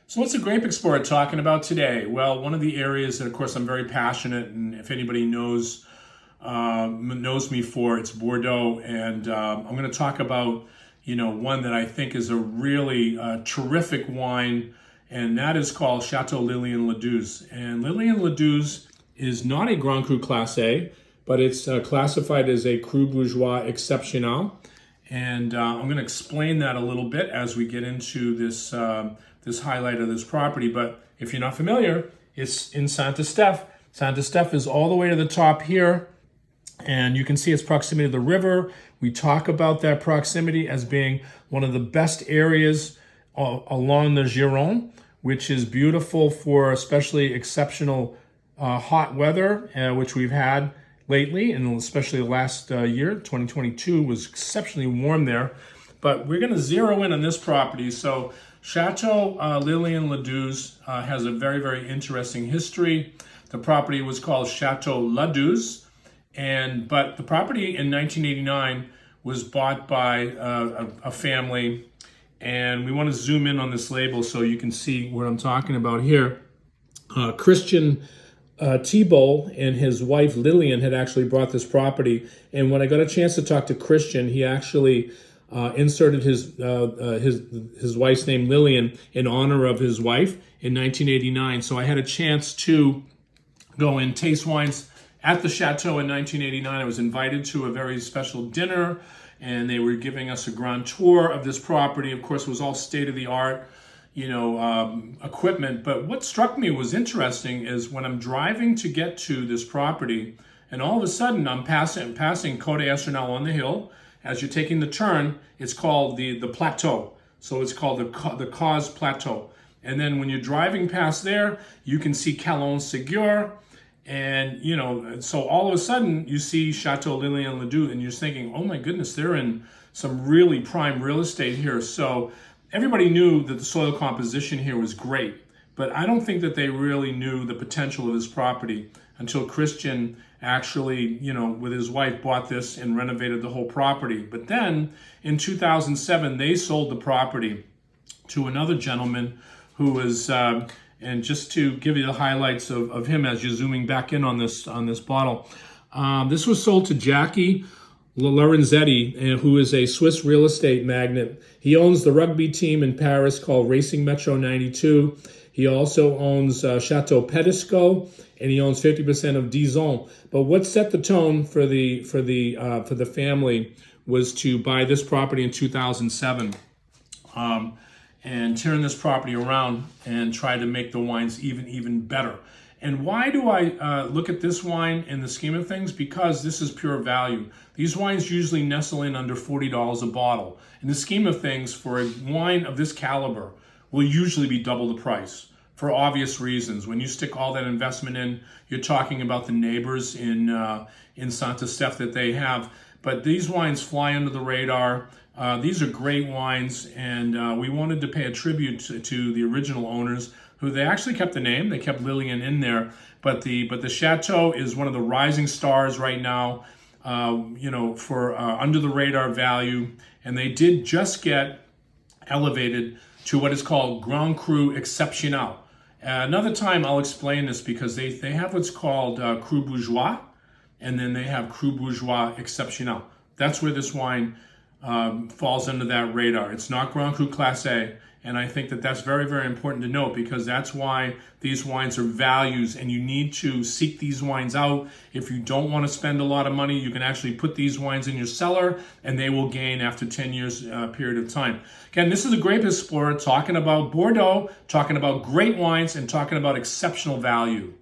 So what's a grape explorer talking about today? Well, one of the areas that, of course, I'm very passionate, and if anybody knows me for, it's Bordeaux, and I'm going to talk about, one that I think is a really terrific wine, and that is called Chateau Lilian Ladouys. And Lilian Ladouys is not a Grand Cru Class A, but it's classified as a Cru Bourgeois Exceptionnel. And I'm going to explain that a little bit as we get into this this highlight of this property. But if you're not familiar, it's in Saint Estephe. Saint Estephe is all the way to the top here, and you can see its proximity to the river. We talk about that proximity as being one of the best areas along the Gironde, which is beautiful for especially exceptional hot weather, which we've had lately, and especially the last year. 2022 was exceptionally warm there. But we're going to zero in on this property. So Chateau Lilian Ladouys has a very, very interesting history. The property was called Chateau Ladouys, but the property in 1989 was bought by a family, and we want to zoom in on this label so you can see what I'm talking about here. Christian Lilian and his wife Lilian had actually bought this property, and when I got a chance to talk to Christian, he actually inserted his wife's name Lilian in honor of his wife in 1989. So I had a chance to go and taste wines at the chateau in 1989. I was invited to a very special dinner, and they were giving us a grand tour of this property. Of course, it was all state-of-the-art, equipment. But what struck me was interesting is when I'm driving to get to this property, and all of a sudden I'm passing Kohl Esttrounel on the hill. As you're taking the turn, it's called the plateau. So it's called the Cos Plateau. And then when you're driving past there, you can see Calon Segur. And, so all of a sudden you see Chateau Lilian Ladouys, and you're thinking, oh my goodness, they're in some really prime real estate here. So everybody knew that the soil composition here was great, but I don't think that they really knew the potential of this property until Christian actually, with his wife bought this and renovated the whole property. But then in 2007, they sold the property to another gentleman who was, and just to give you the highlights of him as you're zooming back in on this bottle, this was sold to Jacky Lorenzetti, who is a Swiss real estate magnate. He owns the rugby team in Paris called Racing Metro 92. He also owns Chateau Pedisco, and he owns 50% of Dizon. But what set the tone for the family was to buy this property in 2007, and turn this property around and try to make the wines even better. And why do I look at this wine in the scheme of things? Because this is pure value. These wines usually nestle in under $40 a bottle. In the scheme of things, for a wine of this caliber, will usually be double the price for obvious reasons. When you stick all that investment in, you're talking about the neighbors in Saint Estephe that they have. But these wines fly under the radar. These are great wines, and we wanted to pay a tribute to the original owners, who they actually kept the name. They kept Lilian in there, but the chateau is one of the rising stars right now, for under the radar value, and they did just get elevated to what is called Grand Cru Exceptionnel. Another time I'll explain this, because they have what's called Cru Bourgeois, and then they have Cru Bourgeois Exceptionnel. That's where this wine falls under that radar. It's not Grand Cru Class A, and I think that that's very, very important to note, because that's why these wines are values, and you need to seek these wines out. If you don't want to spend a lot of money, you can actually put these wines in your cellar, and they will gain after 10 years period of time. Again, this is a Grape Explorer talking about Bordeaux, talking about great wines, and talking about exceptional value.